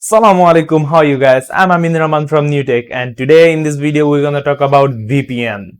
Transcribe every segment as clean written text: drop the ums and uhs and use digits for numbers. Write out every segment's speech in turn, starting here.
Assalamu alaikum, how are you guys? I'm Aminur from NewTech, and today in this video we're gonna talk about VPN.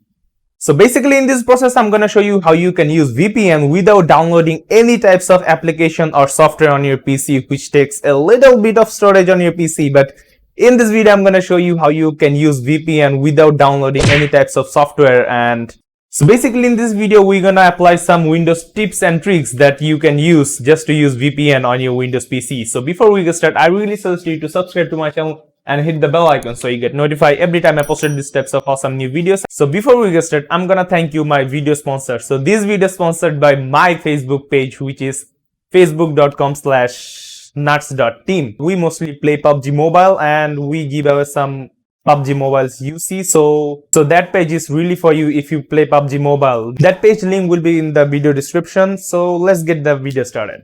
So basically in this process I'm gonna show you how you can use VPN without downloading any types of application or software on your PC, which takes a little bit of storage on your PC. But in this video I'm gonna show you how you can use VPN without downloading any types of software. And so basically in this video we're gonna apply some Windows tips and tricks that you can use just to use VPN on your Windows PC. So before we get started, I really suggest you to subscribe to my channel and hit the bell icon so you get notified every time I posted these types of awesome new videos. So before we get started, I'm gonna thank you my video sponsor. So this video is sponsored by my Facebook page, which is facebook.com/nuts.team. We mostly play PUBG Mobile and we give away some PUBG Mobile's UC, so that page is really for you if you play PUBG Mobile. That page link will be in the video description. So let's get the video started.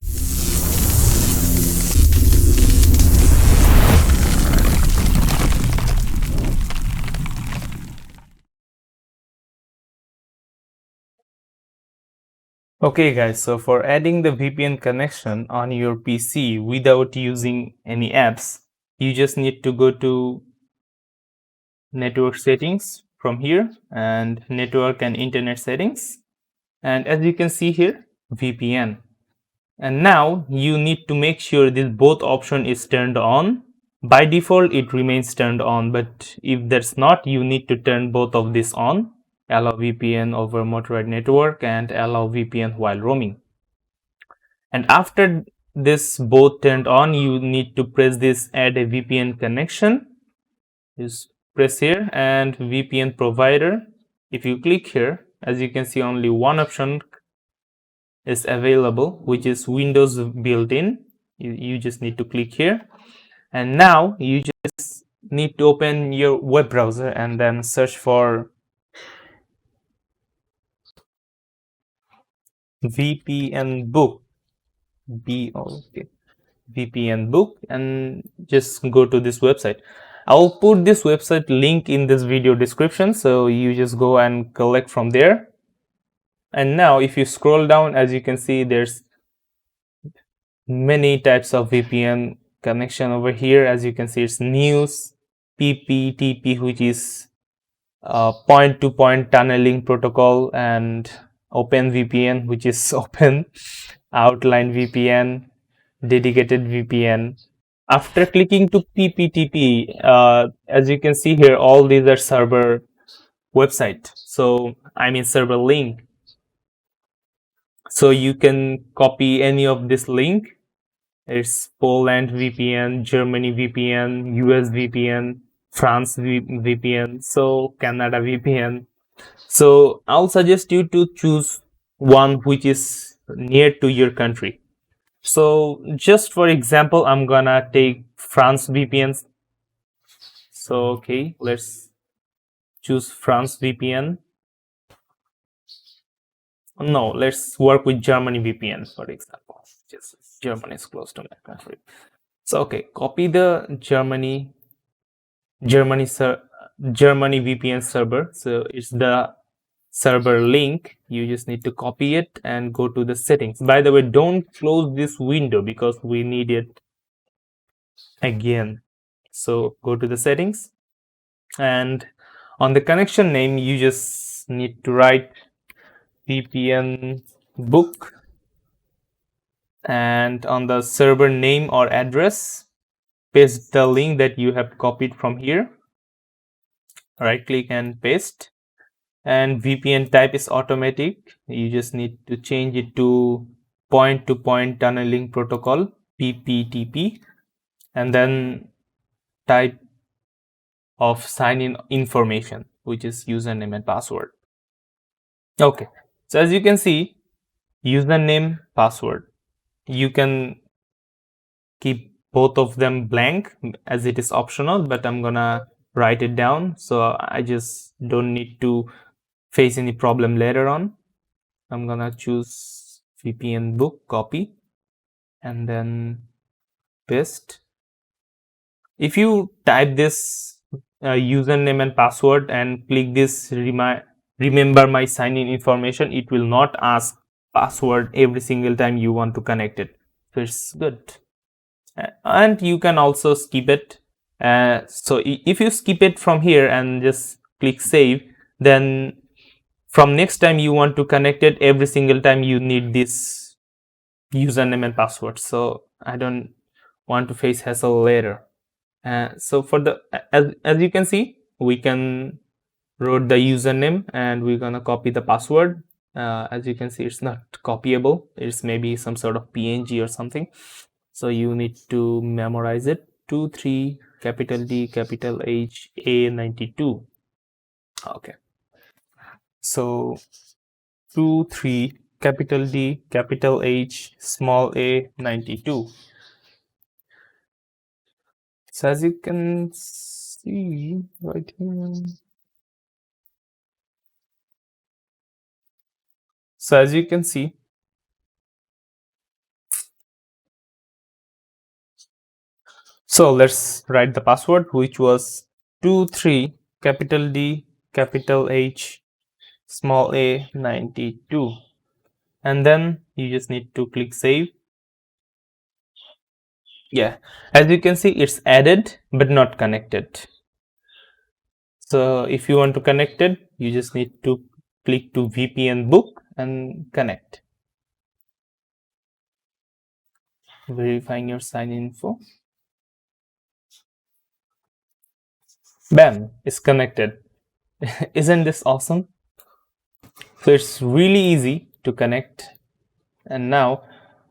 Okay guys, so for adding the VPN connection on your PC without using any apps, you just need to go to network settings from here and network and internet settings, and as you can see here, VPN. And now you need to make sure this both option is turned on. By default it remains turned on, but if that's not, you need to turn both of this on. Allow VPN over motorized network and allow VPN while roaming. And after this both turned on, you need to press this add a VPN connection. Just press here and VPN provider. If you click here, as you can see, only one option is available, which is Windows built-in. You just need to click here, and now you just need to open your web browser and then search for VPNBook. VPNBook, and just go to this website. I'll put this website link in this video description, so you just go and collect from there. And now if you scroll down, as you can see, there's many types of VPN connection over here. As you can see, it's news, PPTP, which is point-to-point tunneling protocol, and OpenVPN, which is open, outline VPN, dedicated VPN. After clicking to PPTP, as you can see here, all these are server website. So I mean server link. So you can copy any of this link. It's Poland VPN, Germany VPN, US VPN, France VPN, so Canada VPN. So I'll suggest you to choose one which is near to your country. So just for example, I'm gonna take France VPN. So okay, let's choose France VPN. No, let's work with Germany VPN, for example. Just Germany is close to my country. So okay, copy the Germany VPN server. So it's the server link. You just need to copy it and go to the settings. By the way, don't close this window because we need it again. So go to the settings, and on the connection name you just need to write VPNBook, and on the server name or address paste the link that you have copied from here. Right click and paste. And VPN type is automatic. You just need to change it to point-to-point tunneling protocol, PPTP, and then type of sign-in information, which is username and password. Okay, so as you can see, username, password, you can keep both of them blank as it is optional, but I'm gonna write it down so I just don't need to face any problem later on. I'm gonna choose VPNBook, copy, and then paste. If you type this username and password and click this remember my sign-in information, it will not ask password every single time you want to connect it. So it's good. and you can also skip it. So if you skip it from here and just click save, then from next time you want to connect it, every single time you need this username and password. So I don't want to face hassle later. So for the as you can see, we can wrote the username and we're gonna copy the password. As you can see, it's not copyable. It's maybe some sort of PNG or something. So you need to memorize it. 23 capital D capital H A 92. Okay. So 23 capital D capital H small a 92. So as you can see right here. So as you can see, so let's write the password, which was 23 capital D capital H small a 92, and then you just need to click save. Yeah, as you can see, it's added but not connected. So if you want to connect it, you just need to click to VPNBook and connect. Verifying your sign info. Bam, it's connected. Isn't this awesome? So it's really easy to connect. And now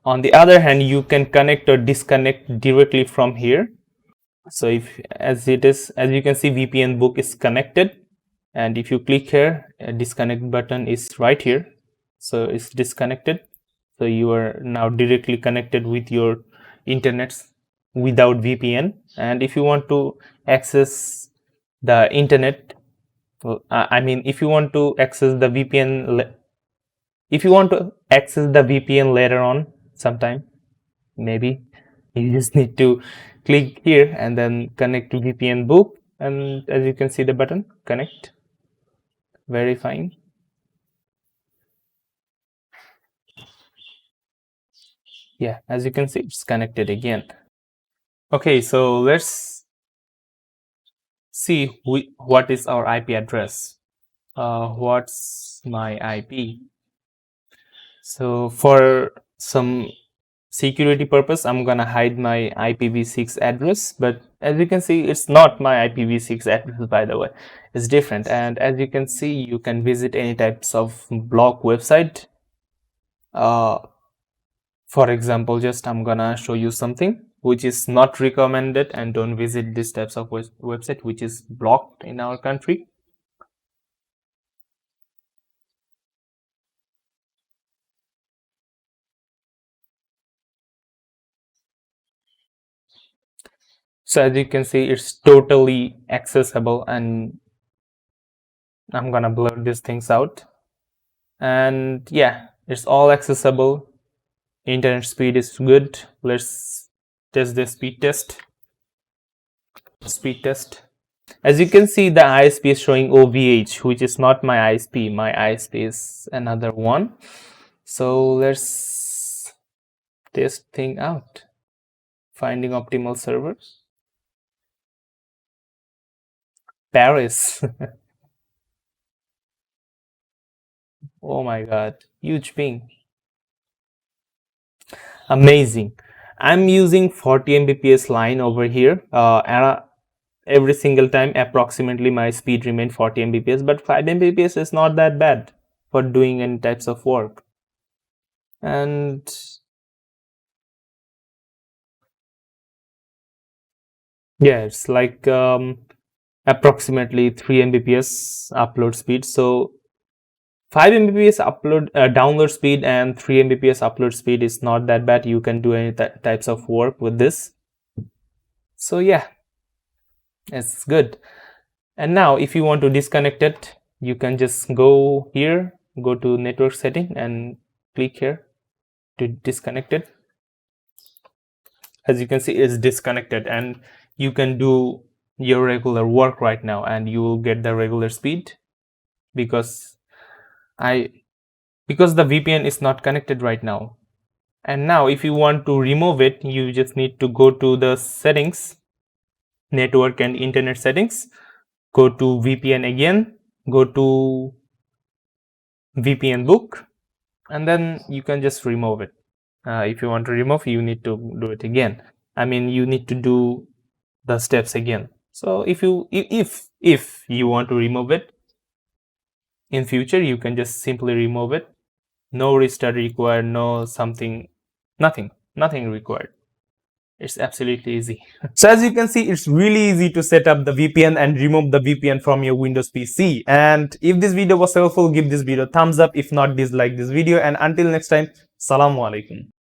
on the other hand, you can connect or disconnect directly from here. So if as you can see, VPNBook is connected, and if you click here, a disconnect button is right here, so it's disconnected. So you are now directly connected with your internet without VPN. And if you want to access the internet, I mean, if you want to access the VPN, if you want to access the VPN later on sometime, maybe you just need to click here and then connect to VPNBook, and as you can see the button connect, verifying. Yeah, as you can see, it's connected again. Okay, so let's see what is our IP address. What's my IP? So for some security purpose, I'm gonna hide my IPv6 address, but as you can see, it's not my IPv6 address, by the way. It's different, and as you can see, you can visit any types of blog website. For example, just I'm gonna show you something which is not recommended, and don't visit these types of website which is blocked in our country. So as you can see, it's totally accessible, and I'm gonna blur these things out. And yeah, it's all accessible. Internet speed is good. Let's test the speed test. As you can see, the ISP is showing OVH, which is not my ISP. My ISP is another one. So let's test thing out. Finding optimal server. Paris. Oh my god, huge ping. Amazing. I'm using 40 Mbps line over here, and every single time approximately my speed remained 40 Mbps, but 5 Mbps is not that bad for doing any types of work. And yeah, it's like approximately 3 Mbps upload speed. So 5 Mbps upload download speed and 3 Mbps upload speed is not that bad. You can do any types of work with this. So yeah, it's good. And now if you want to disconnect it, you can just go here, go to network setting and click here to disconnect it. As you can see, it's disconnected, and you can do your regular work right now and you will get the regular speed because the VPN is not connected right now. And now if you want to remove it, you just need to go to the settings, network and internet settings, go to VPN again, go to VPNBook, and then you can just remove it. If you want to remove, you need to do it again. I mean, you need to do the steps again. So if you want to remove it in future, you can just simply remove it. No restart required, no something, nothing required. It's absolutely easy. So as you can see, it's really easy to set up the VPN and remove the VPN from your Windows PC. And if this video was helpful, give this video a thumbs up. If not, dislike this video. And until next time, Assalamu alaikum.